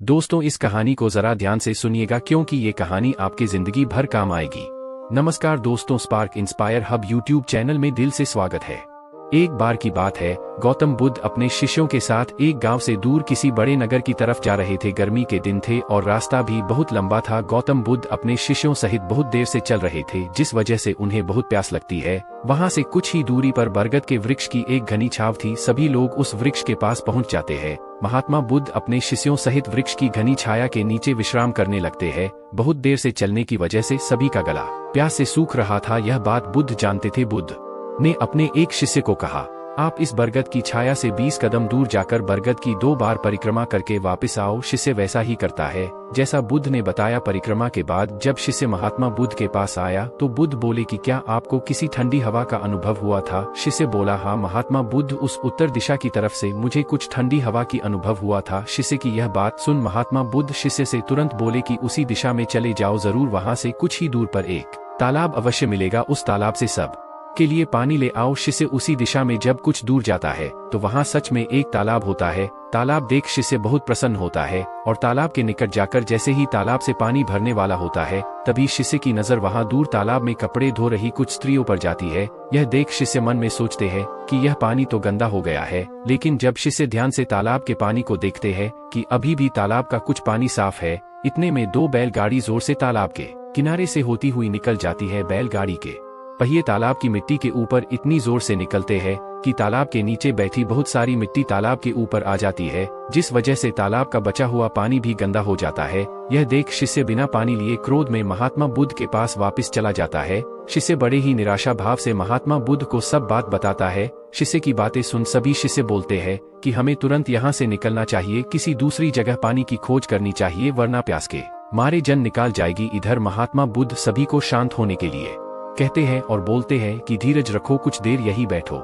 दोस्तों, इस कहानी को जरा ध्यान से सुनिएगा क्योंकि ये कहानी आपकी जिंदगी भर काम आएगी। नमस्कार दोस्तों, spark inspire hub YouTube channel में दिल से स्वागत है। एक बार की बात है, गौतम बुद्ध अपने शिष्यों के साथ एक गांव से दूर किसी बड़े नगर की तरफ जा रहे थे। गर्मी के दिन थे और रास्ता भी बहुत लंबा था। गौतम बुद्ध अपने शिष्यों सहित बहुत देर से चल रहे थे, जिस वजह से उन्हें बहुत प्यास लगती है। वहां से कुछ ही दूरी पर बरगद के वृक्ष की एक घनी छाव थी। सभी लोग उस वृक्ष के पास पहुंच जाते हैं। महात्मा बुद्ध अपने शिष्यों सहित वृक्ष की घनी छाया के नीचे विश्राम करने लगते हैं। बहुत देर से चलने की वजह से सभी का गला प्यास से सूख रहा था। यह बात बुद्ध जानते थे। बुद्ध ने अपने एक शिष्य को कहा, आप इस बरगद की छाया से 20 कदम दूर जाकर बरगद की 2 बार परिक्रमा करके वापस आओ। शिष्य वैसा ही करता है जैसा बुद्ध ने बताया। परिक्रमा के बाद जब शिष्य महात्मा बुद्ध के पास आया तो बुद्ध बोले कि क्या आपको किसी ठंडी हवा का अनुभव हुआ था? शिष्य बोला, हाँ महात्मा बुद्ध, उस उत्तर दिशा की तरफ से मुझे कुछ ठंडी हवा की अनुभव हुआ था। शिष्य की यह बात सुन महात्मा बुद्ध शिष्य से तुरंत बोले कि उसी दिशा में चले जाओ, जरूर वहां से कुछ ही दूर पर एक तालाब अवश्य मिलेगा। उस तालाब से सब के लिए पानी ले आओ। शिष्य उसी दिशा में जब कुछ दूर जाता है तो वहां सच में एक तालाब होता है। तालाब देख शिष्य बहुत प्रसन्न होता है और तालाब के निकट जाकर जैसे ही तालाब से पानी भरने वाला होता है तभी शिष्य की नजर वहां दूर तालाब में कपड़े धो रही कुछ स्त्रियों पर जाती है। यह देख शिष्य मन में सोचते हैं कि यह पानी तो गंदा हो गया है, लेकिन जब शिष्य ध्यान से तालाब के पानी को देखते हैं कि अभी भी तालाब का कुछ पानी साफ है, इतने में 2 बैलगाड़ी जोर से तालाब के किनारे से होती हुई निकल जाती है। बैलगाड़ी के पहिए तालाब की मिट्टी के ऊपर इतनी जोर से निकलते हैं कि तालाब के नीचे बैठी बहुत सारी मिट्टी तालाब के ऊपर आ जाती है, जिस वजह से तालाब का बचा हुआ पानी भी गंदा हो जाता है। यह देख शिष्य बिना पानी लिए क्रोध में महात्मा बुद्ध के पास वापस चला जाता है। शिष्य बड़े ही निराशा भाव से महात्मा बुद्ध को सब बात बताता है। शिष्य की बातें सुन सभी शिष्य बोलते हैं कि हमें तुरंत यहाँ से निकलना चाहिए, किसी दूसरी जगह पानी की खोज करनी चाहिए, वरना प्यास के मारे जान निकाल जाएगी। इधर महात्मा बुद्ध सभी को शांत होने के लिए कहते हैं और बोलते हैं कि धीरज रखो, कुछ देर यही बैठो,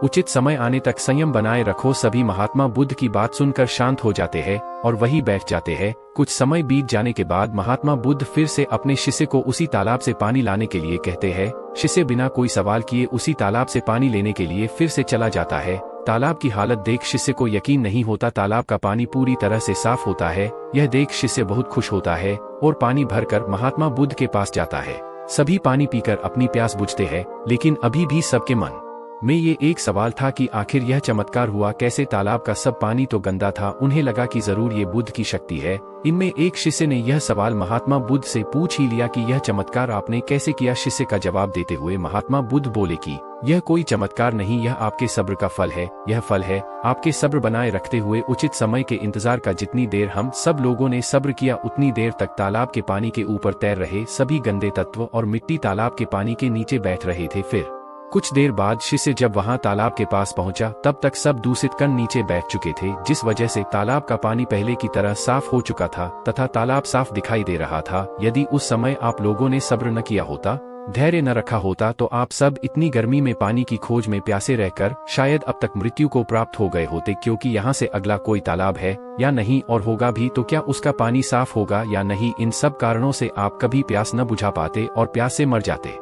उचित समय आने तक संयम बनाए रखो। सभी महात्मा बुद्ध की बात सुनकर शांत हो जाते हैं और वहीं बैठ जाते हैं। कुछ समय बीत जाने के बाद महात्मा बुद्ध फिर से अपने शिष्य को उसी तालाब से पानी लाने के लिए कहते हैं। शिष्य बिना कोई सवाल किए उसी तालाब से पानी लेने के लिए फिर से चला जाता है। तालाब की हालत देख शिष्य को यकीन नहीं होता। तालाब का पानी पूरी तरह से साफ होता है। यह देख शिष्य बहुत खुश होता है और पानी भरकर महात्मा बुद्ध के पास जाता है। सभी पानी पीकर अपनी प्यास बुझते हैं, लेकिन अभी भी सबके मन में ये एक सवाल था कि आखिर यह चमत्कार हुआ कैसे? तालाब का सब पानी तो गंदा था। उन्हें लगा कि जरूर ये बुद्ध की शक्ति है। इनमें एक शिष्य ने यह सवाल महात्मा बुद्ध से पूछ ही लिया कि यह चमत्कार आपने कैसे किया? शिष्य का जवाब देते हुए महात्मा बुद्ध बोले कि यह कोई चमत्कार नहीं, यह आपके सब्र का फल है। यह फल है आपके सब्र बनाए रखते हुए उचित समय के इंतजार का। जितनी देर हम सब लोगों ने सब्र किया उतनी देर तक तालाब के पानी के ऊपर तैर रहे सभी गंदे तत्व और मिट्टी तालाब के पानी के नीचे बैठ रहे थे। फिर कुछ देर बाद शिष्य जब वहां तालाब के पास पहुंचा तब तक सब दूषित कण नीचे बैठ चुके थे, जिस वजह से तालाब का पानी पहले की तरह साफ हो चुका था तथा तालाब साफ दिखाई दे रहा था। यदि उस समय आप लोगों ने सब्र न किया होता, धैर्य न रखा होता, तो आप सब इतनी गर्मी में पानी की खोज में प्यासे रहकर शायद अब तक मृत्यु को प्राप्त हो गए होते। क्योंकि यहाँ से अगला कोई तालाब है या नहीं, और होगा भी तो क्या उसका पानी साफ होगा या नहीं? इन सब कारणों से आप कभी प्यास न बुझा पाते और प्यास से मर जाते।